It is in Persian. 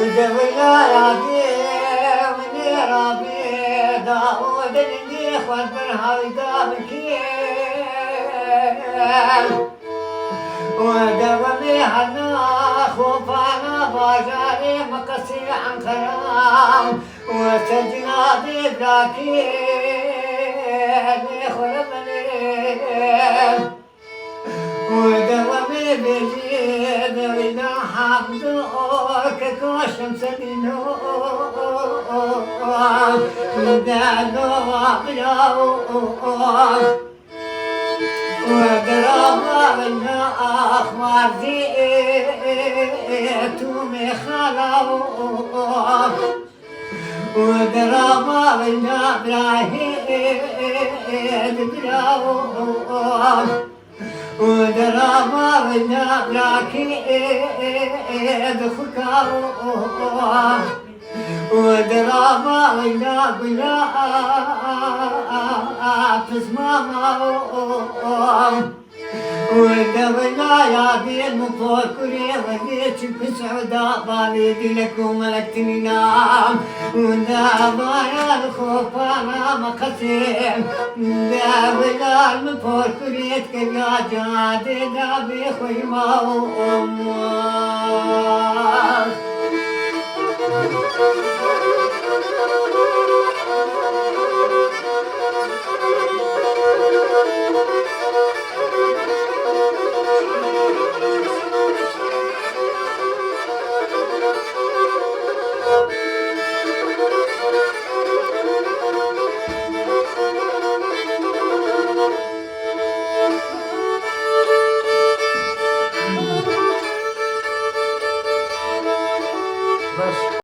ودولا رابي من رابي داود اللي خذ بالهويدا بكير ودوامي هنا خوفانا باجاري مقصي عن خرام وسجنادي براكين خرمني ودوامي بجيد وإذا حافظوك كوشم سدينوك ودالوا بلاوك ودراما منا أخوار زيتومي خلاوك ودراما منا براهيد بلاوك ودراما منا براكيد خكاوك ودراما منا بلا تسمعوا ودولا يا بين مفكري وديت بسعودة بالي لكم ملكتني نام ودابا يا الخوف انا مقسم دولا المفكري تكيا جادي دابي خيمة